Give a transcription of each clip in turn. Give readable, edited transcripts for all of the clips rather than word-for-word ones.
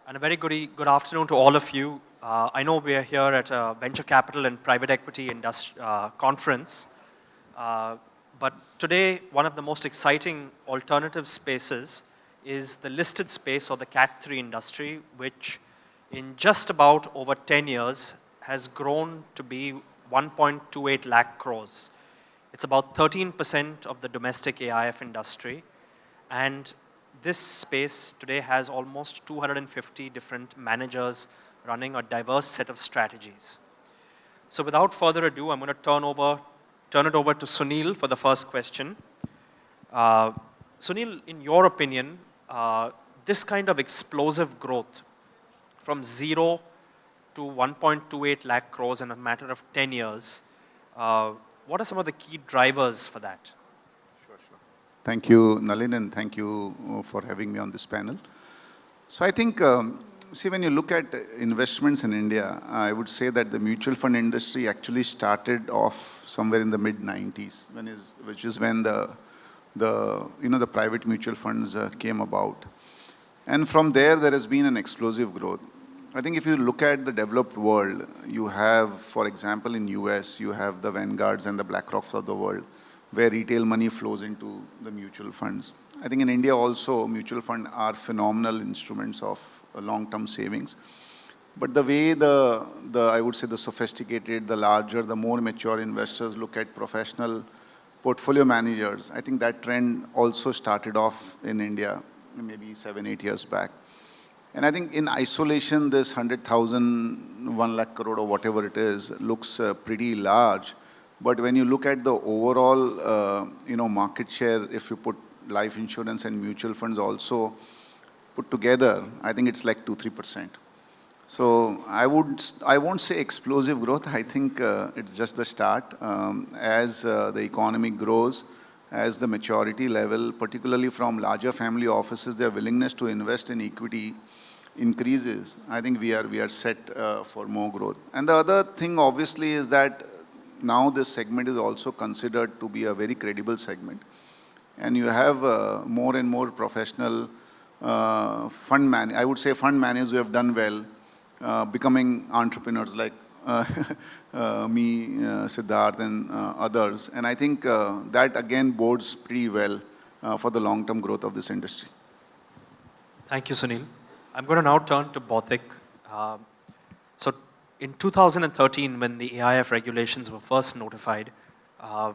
And a very good afternoon to all of you. I know we are here at a venture capital and private equity conference. But today, one of the most exciting alternative spaces is the listed space or the Cat3 industry, which in just about over 10 years has grown to be 1.28 lakh crores. It's about 13% of the domestic AIF industry. And this space today has almost 250 different managers running a diverse set of strategies. So without further ado, I'm going to turn it over to Sunil for the first question. Sunil, in your opinion, this kind of explosive growth from 0 to 1.28 lakh crores in a matter of 10 years, what are some of the key drivers for that? Thank you, Nalin, and thank you for having me on this panel. So I think, see, when you look at investments in India, I would say that the mutual fund industry actually started off somewhere in the mid-90s, which is when the private mutual funds came about. And from there has been an explosive growth. I think if you look at the developed world, you have, for example, in US, you have the Vanguards and the BlackRocks of the world, where retail money flows into the mutual funds. I think in India also, mutual funds are phenomenal instruments of long-term savings. But the way I would say the sophisticated, the larger, the more mature investors look at professional portfolio managers, I think that trend also started off in India maybe 7-8 years back. And I think in isolation, this 100,000, 1 lakh crore or whatever it is, looks pretty large. But when you look at the overall, market share, if you put life insurance and mutual funds also put together, I think it's like 2-3%. So I won't say explosive growth. I think it's just the start. As the economy grows, as the maturity level, particularly from larger family offices, their willingness to invest in equity increases. I think we are set for more growth. And the other thing, obviously, is that now this segment is also considered to be a very credible segment. And you have more and more professional fund managers who have done well, becoming entrepreneurs like me, Siddharth, and others. And I think that, again, bodes pretty well for the long-term growth of this industry. Thank you, Sunil. I'm going to now turn to Bautik. So in 2013, when the AIF regulations were first notified, a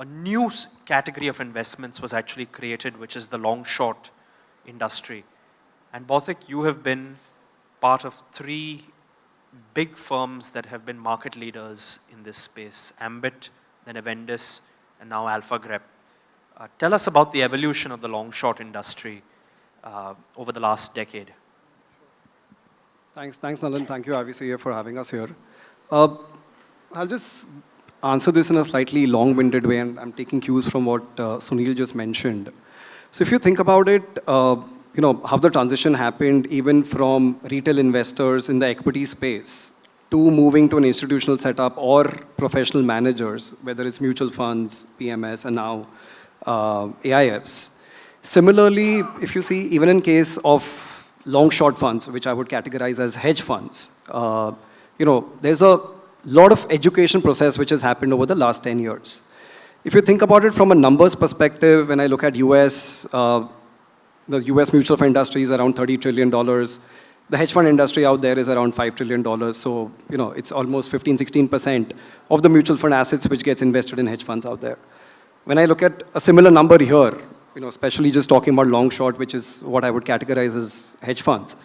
new category of investments was actually created, which is the long-short industry. And Bautik, you have been part of 3 big firms that have been market leaders in this space: Ambit, then Avendus, and now AlphaGrep. Tell us about the evolution of the long-short industry over the last decade. Thanks, Nalan. Thank you, RVC, for having us here. I'll just answer this in a slightly long-winded way, and I'm taking cues from what Sunil just mentioned. So if you think about it, how the transition happened even from retail investors in the equity space to moving to an institutional setup or professional managers, whether it's mutual funds, PMS, and now AIFs. Similarly, if you see, even in case of long-short funds, which I would categorize as hedge funds, there's a lot of education process which has happened over the last 10 years. If you think about it from a numbers perspective, when I look at US, the US mutual fund industry is around $30 trillion. The hedge fund industry out there is around $5 trillion. So, it's almost 15-16% of the mutual fund assets which gets invested in hedge funds out there. When I look at a similar number here, especially just talking about long-short, which is what I would categorize as hedge funds,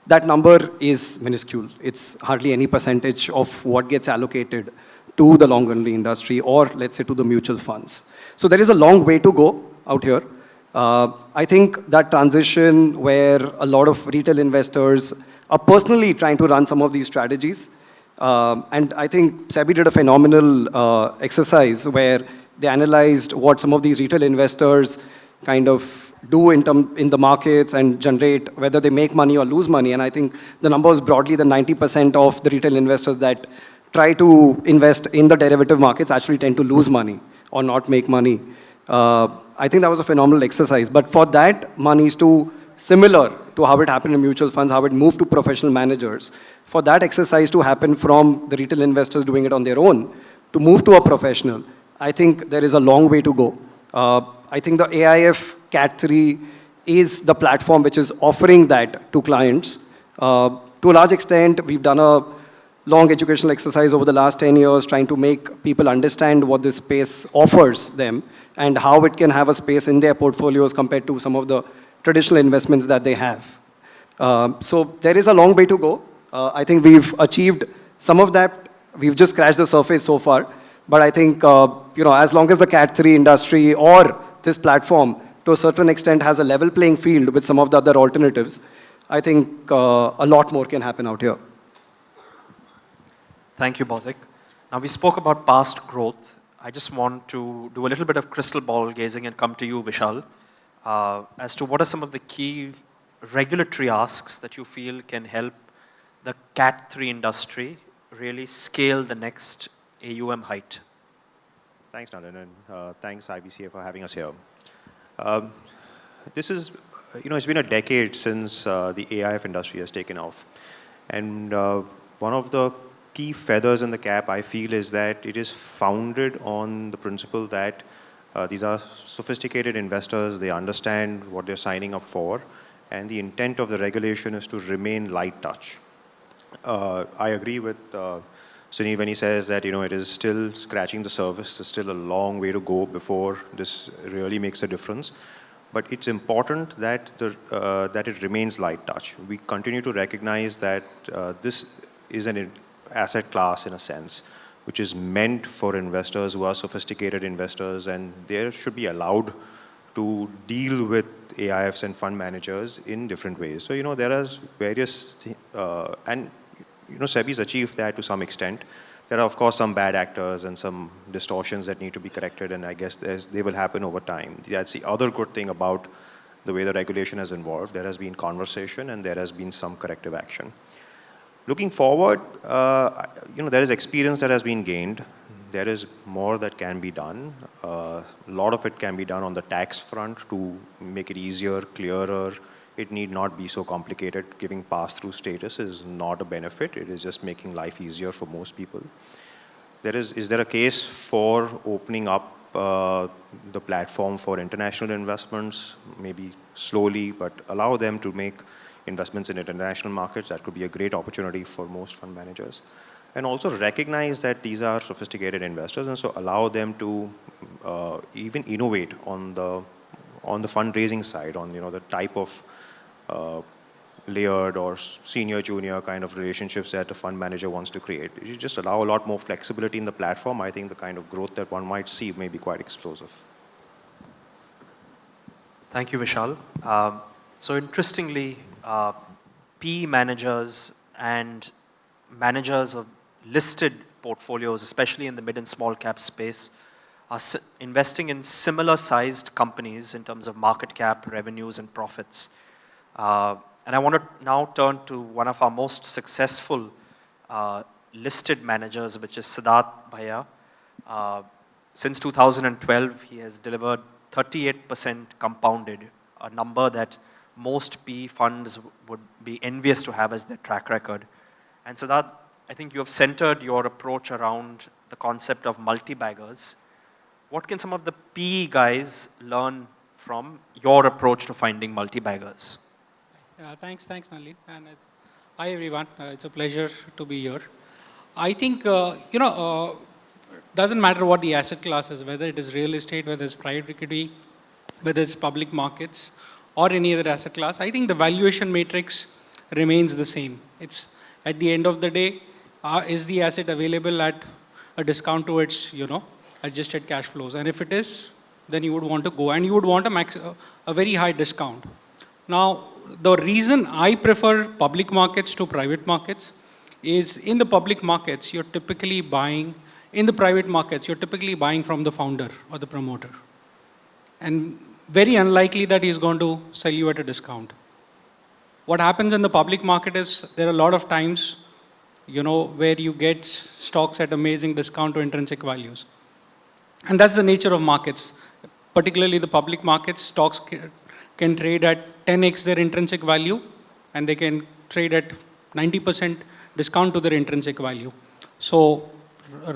that number is minuscule. It's hardly any percentage of what gets allocated to the long-only industry or, let's say, to the mutual funds. So there is a long way to go out here. I think that transition where a lot of retail investors are personally trying to run some of these strategies, and I think SEBI did a phenomenal exercise where they analyzed what some of these retail investors kind of do in the markets and generate, whether they make money or lose money. And I think the number is broadly that 90% of the retail investors that try to invest in the derivative markets actually tend to lose money or not make money. I think that was a phenomenal exercise. But for that, money is similar to to how it happened in mutual funds, how it moved to professional managers. For that exercise to happen from the retail investors doing it on their own, to move to a professional, I think there is a long way to go. I think the AIF Cat3 is the platform which is offering that to clients. To a large extent, we've done a long educational exercise over the last 10 years trying to make people understand what this space offers them and how it can have a space in their portfolios compared to some of the traditional investments that they have. So there is a long way to go. I think we've achieved some of that. We've just scratched the surface so far. But I think, as long as the Cat3 industry or this platform, to a certain extent, has a level playing field with some of the other alternatives, I think a lot more can happen out here. Thank you, Baudik. Now, we spoke about past growth. I just want to do a little bit of crystal ball gazing and come to you, Vishal, as to what are some of the key regulatory asks that you feel can help the Cat3 industry really scale the next AUM height. Thanks, Nalin, and thanks, IBCA, for having us here. This is, it's been a decade since the AIF industry has taken off. And one of the key feathers in the cap, I feel, is that it is founded on the principle that these are sophisticated investors, they understand what they're signing up for, and the intent of the regulation is to remain light touch. I agree with Sunil when he says that it is still scratching the surface. There's still a long way to go before this really makes a difference. But it's important that that it remains light touch. We continue to recognize that this is an asset class in a sense, which is meant for investors who are sophisticated investors, and they should be allowed to deal with AIFs and fund managers in different ways. So there are various and SEBI's achieved that to some extent. There are, of course, some bad actors and some distortions that need to be corrected, and I guess they will happen over time. That's the other good thing about the way the regulation has evolved. There has been conversation, and there has been some corrective action. Looking forward, there is experience that has been gained. There is more that can be done. A lot of it can be done on the tax front to make it easier, clearer. It need not be so complicated. Giving pass-through status is not a benefit. It is just making life easier for most people. Is there a case for opening up the platform for international investments, maybe slowly, but allow them to make investments in international markets? That could be a great opportunity for most fund managers. And also recognize that these are sophisticated investors, and so allow them to even innovate on the fundraising side, on the type of layered or senior junior kind of relationships that a fund manager wants to create. If you just allow a lot more flexibility in the platform, I think the kind of growth that one might see may be quite explosive. Thank you, Vishal. So interestingly, PE managers and managers of listed portfolios, especially in the mid and small cap space, are investing in similar sized companies in terms of market cap, revenues, and profits. And I want to now turn to one of our most successful listed managers, which is Siddharth Bhaiya. Since 2012, he has delivered 38% compounded, a number that most PE funds would be envious to have as their track record. And Siddharth, I think you have centered your approach around the concept of multi-baggers. What can some of the PE guys learn from your approach to finding multi-baggers? Thanks, Nalin. And hi, everyone. It's a pleasure to be here. I think, doesn't matter what the asset class is, whether it is real estate, whether it's private equity, whether it's public markets, or any other asset class. I think the valuation matrix remains the same. It's at the end of the day, is the asset available at a discount to its, adjusted cash flows? And if it is, then you would want to go, and you would want a very high discount. Now, the reason I prefer public markets to private markets is in the public markets, you're typically buying, in the private markets, you're typically buying from the founder or the promoter. And very unlikely that he's going to sell you at a discount. What happens in the public market is there are a lot of times, where you get stocks at amazing discount to intrinsic values. And that's the nature of markets. Particularly the public markets, stocks can trade at 10x their intrinsic value, and they can trade at 90% discount to their intrinsic value. So,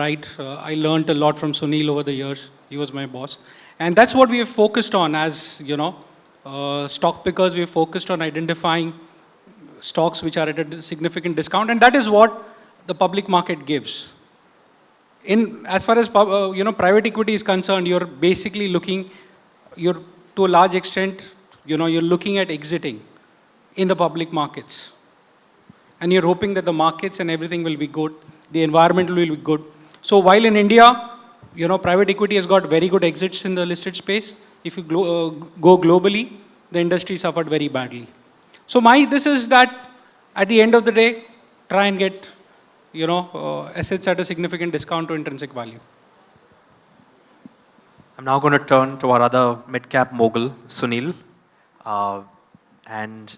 right, I learned a lot from Sunil over the years. He was my boss. And that's what we have focused on as, stock pickers. We have focused on identifying stocks which are at a significant discount, and that is what the public market gives. As far as private equity is concerned, you're basically looking, to a large extent, you're looking at exiting in the public markets, and you're hoping that the markets and everything will be good, the environment will be good. So while in India, private equity has got very good exits in the listed space, if you go globally, the industry suffered very badly. So this is that at the end of the day, try and get assets at a significant discount to intrinsic value. I'm now going to turn to our other mid-cap mogul, Sunil. And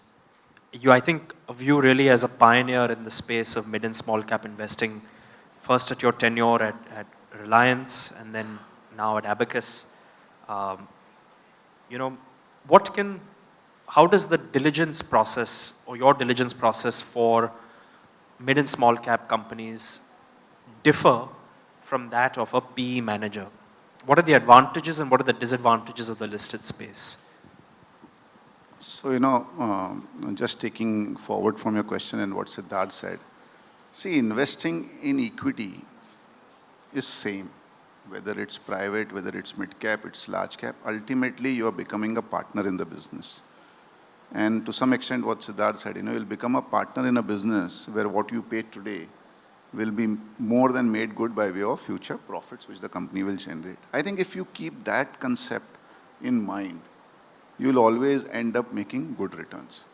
I think of you really as a pioneer in the space of mid and small cap investing, first at your tenure at Reliance and then now at Abacus. How does the diligence process or your diligence process for mid and small cap companies differ from that of a PE manager? What are the advantages and what are the disadvantages of the listed space? So, just taking forward from your question and what Siddharth said, see, investing in equity is same. Whether it's private, whether it's mid-cap, it's large cap, ultimately you are becoming a partner in the business. And to some extent what Siddharth said, you'll become a partner in a business where what you pay today will be more than made good by way of future profits which the company will generate. I think if you keep that concept in mind, you'll always end up making good returns.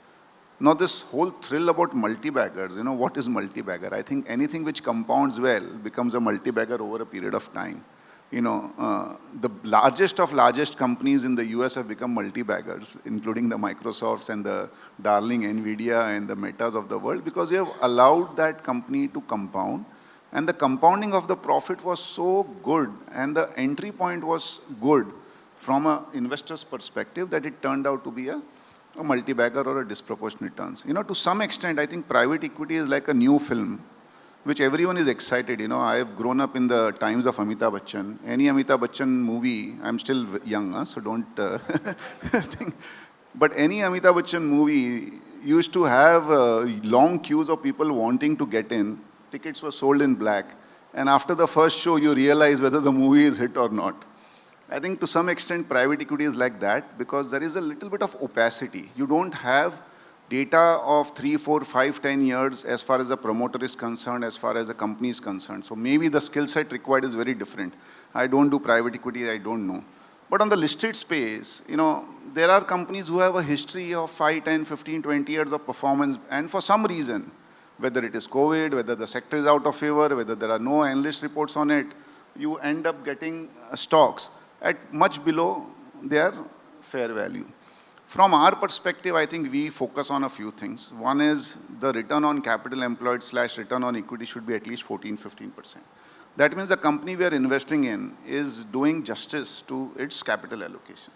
Now this whole thrill about multi-baggers, what is multi-bagger? I think anything which compounds well becomes a multi-bagger over a period of time. The largest of largest companies in the US have become multi-baggers, including the Microsofts and the darling NVIDIA and the Metas of the world, because you have allowed that company to compound, and the compounding of the profit was so good and the entry point was good from an investor's perspective that it turned out to be a multi-bagger or a disproportionate returns. To some extent, I think private equity is like a new film which everyone is excited. I have grown up in the times of Amitabh Bachchan. Any Amitabh Bachchan movie, I'm still young, so don't think. But any Amitabh Bachchan movie used to have long queues of people wanting to get in. Tickets were sold in black. And after the first show, you realize whether the movie is hit or not. I think to some extent, private equity is like that because there is a little bit of opacity. You don't have data of 3, 4, 5, 10 years as far as a promoter is concerned, as far as a company is concerned. So maybe the skill set required is very different. I don't do private equity, I don't know. But on the listed space, there are companies who have a history of 5, 10, 15, 20 years of performance, and for some reason, whether it is COVID, whether the sector is out of favor, whether there are no analyst reports on it, you end up getting stocks at much below their fair value. From our perspective, I think we focus on a few things. One is the return on capital employed / return on equity should be at least 14-15%. That means the company we are investing in is doing justice to its capital allocation.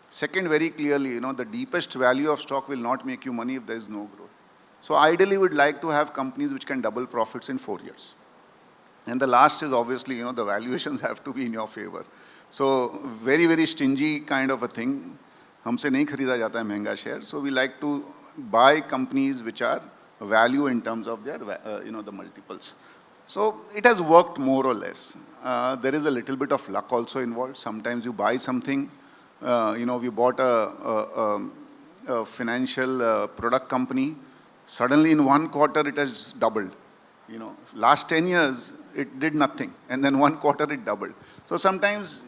Second, very clearly, the deepest value of stock will not make you money if there is no growth. So ideally, we'd like to have companies which can double profits in 4 years. And the last is obviously, the valuations have to be in your favor. So very, very stingy kind of a thing. हमसे नहीं खरीदा जाता है महंगा share. So we like to buy companies which are value in terms of their, the multiples. So it has worked more or less. There is a little bit of luck also involved. Sometimes you buy something. We bought a financial product company. Suddenly in 1 quarter it has doubled. Last 10 years it did nothing, and then 1 quarter it doubled. So sometimes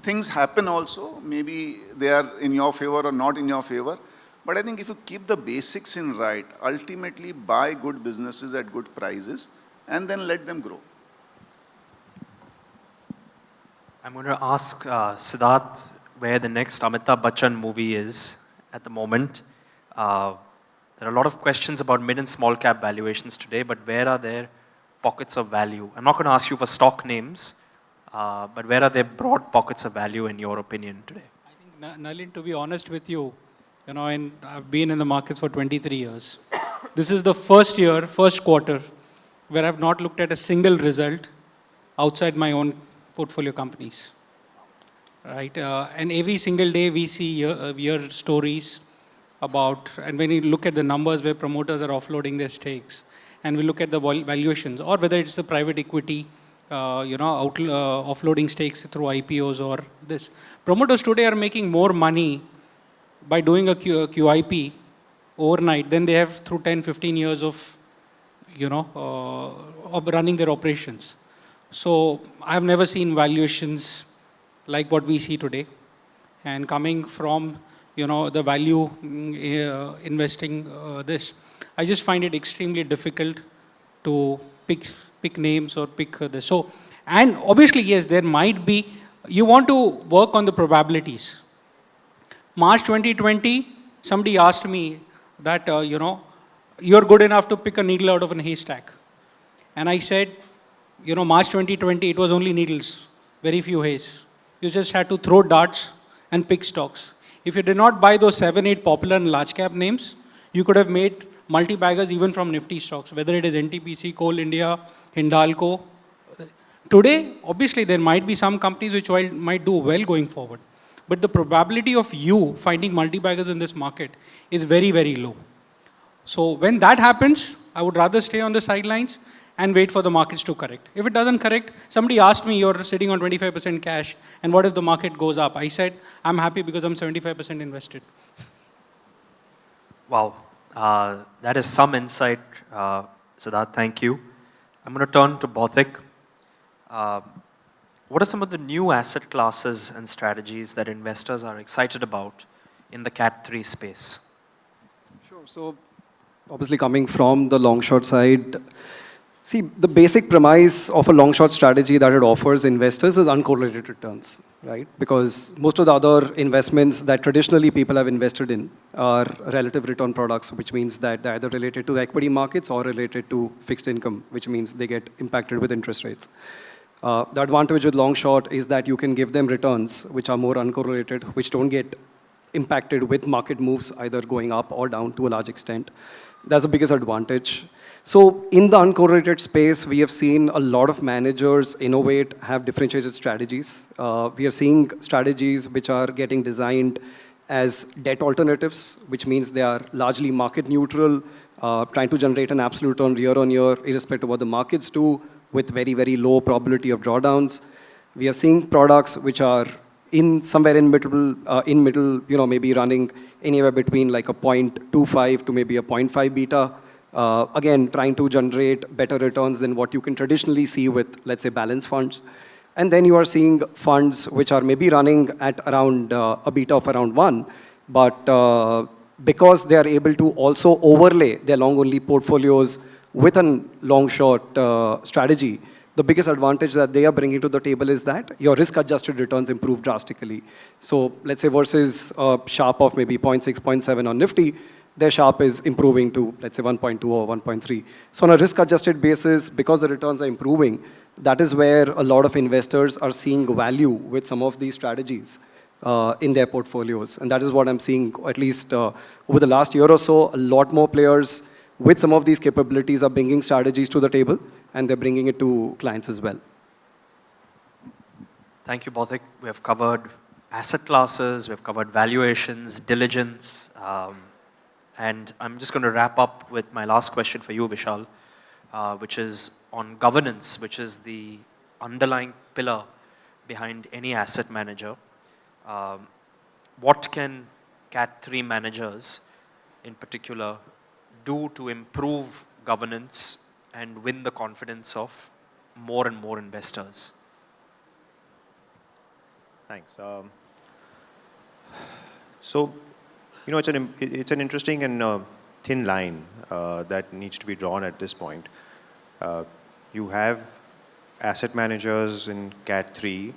things happen also. Maybe they are in your favor or not in your favor. But I think if you keep the basics in right, ultimately buy good businesses at good prices and then let them grow. I'm going to ask Siddharth where the next Amitabh Bachchan movie is at the moment. There are a lot of questions about mid and small cap valuations today, but where are there pockets of value? I'm not going to ask you for stock names, but where are there broad pockets of value in your opinion today? I think Nalin, to be honest with you, and I've been in the markets for 23 years. This is the first quarter, where I've not looked at a single result outside my own portfolio companies. Right? And every single day we hear stories about, and when you look at the numbers where promoters are offloading their stakes, and we look at the valuations, or whether it's the private equity, offloading stakes through IPOs or this. Promoters today are making more money by doing a QIP overnight than they have through 10, 15 years of, of running their operations. So I've never seen valuations like what we see today. And coming from, the value investing this, I just find it extremely difficult to pick names or pick this. So, and obviously, yes, there might be, you want to work on the probabilities. March 2020, somebody asked me that, you're good enough to pick a needle out of a haystack. And I said, March 2020, it was only needles, very few hays. You just had to throw darts and pick stocks. If you did not buy those 7, 8 popular and large cap names, you could have made multi-baggers even from Nifty stocks, whether it is NTPC, Coal India, Hindalco. Today, obviously, there might be some companies which might do well going forward. But the probability of you finding multi-baggers in this market is very, very low. So when that happens, I would rather stay on the sidelines and wait for the markets to correct. If it doesn't correct, somebody asked me, you're sitting on 25% cash, and what if the market goes up? I said, I'm happy because I'm 75% invested. Wow, that is some insight, Siddharth, thank you. I'm going to turn to Bautik. What are some of the new asset classes and strategies that investors are excited about in the Cat3 space? Sure, so obviously coming from the long short side, see, the basic premise of a long-short strategy that it offers investors is uncorrelated returns, right? Because most of the other investments that traditionally people have invested in are relative return products, which means that they're either related to equity markets or related to fixed income, which means they get impacted with interest rates. The advantage with long-short is that you can give them returns which are more uncorrelated, which don't get impacted with market moves, either going up or down to a large extent. That's the biggest advantage. So in the uncorrelated space, we have seen a lot of managers innovate, have differentiated strategies. We are seeing strategies which are getting designed as debt alternatives, which means they are largely market neutral, trying to generate an absolute return year on year, irrespective of what the markets do, with very, very low probability of drawdowns. We are seeing products which are somewhere in middle, maybe running anywhere between like a 0.25 to maybe a 0.5 beta. Again, trying to generate better returns than what you can traditionally see with, let's say, balance funds. And then you are seeing funds which are maybe running at around a beta of around 1, but because they are able to also overlay their long-only portfolios with a long-short strategy, the biggest advantage that they are bringing to the table is that your risk-adjusted returns improve drastically. So let's say versus a Sharpe of maybe 0.6, 0.7 on Nifty, their Sharpe is improving to, let's say, 1.2 or 1.3. So on a risk-adjusted basis, because the returns are improving, that is where a lot of investors are seeing value with some of these strategies in their portfolios. And that is what I'm seeing, at least over the last year or so. A lot more players with some of these capabilities are bringing strategies to the table, and they're bringing it to clients as well. Thank you, Bautik. We have covered asset classes, we have covered valuations, diligence, and I'm just going to wrap up with my last question for you, Vishal, which is on governance, which is the underlying pillar behind any asset manager. What can Cat3 managers in particular do to improve governance and win the confidence of more and more investors? Thanks. So, it's an interesting and thin line that needs to be drawn at this point. You have asset managers in Cat3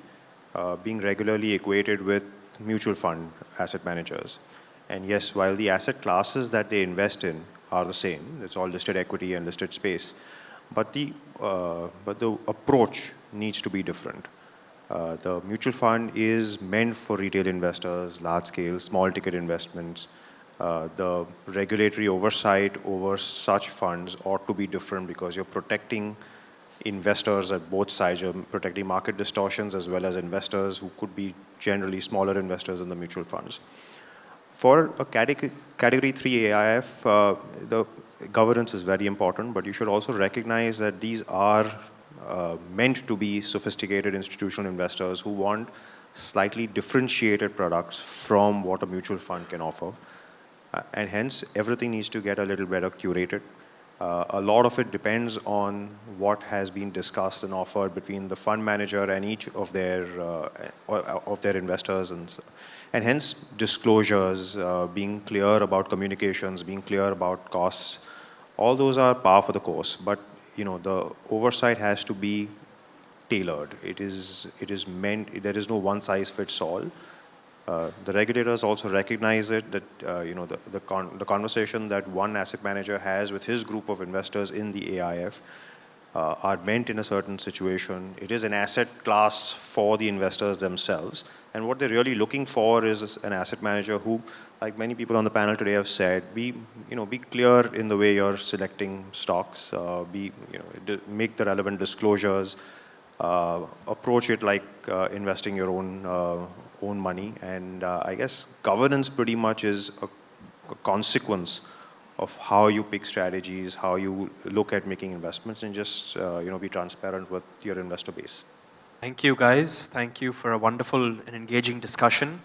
being regularly equated with mutual fund asset managers. And yes, while the asset classes that they invest in are the same, it's all listed equity and listed space, but the approach needs to be different. The mutual fund is meant for retail investors, large scale, small ticket investments. The regulatory oversight over such funds ought to be different because you're protecting investors at both sides. You're protecting market distortions as well as investors who could be generally smaller investors in the mutual funds. For a category 3 AIF, the governance is very important, but you should also recognize that these are meant to be sophisticated institutional investors who want slightly differentiated products from what a mutual fund can offer. And hence, everything needs to get a little better curated. A lot of it depends on what has been discussed and offered between the fund manager and each of their investors, and hence disclosures, being clear about communications, being clear about costs. All those are par for the course, but the oversight has to be tailored. It is meant. There is no one size fits all. The regulators also recognize it that the conversation that one asset manager has with his group of investors in the AIF are meant in a certain situation. It is an asset class for the investors themselves, and what they're really looking for is an asset manager who, like many people on the panel today have said, be clear in the way you're selecting stocks, make the relevant disclosures, approach it like investing your own money, and I guess governance pretty much is a consequence of how you pick strategies, how you look at making investments, and just be transparent with your investor base. Thank you, guys. Thank you for a wonderful and engaging discussion.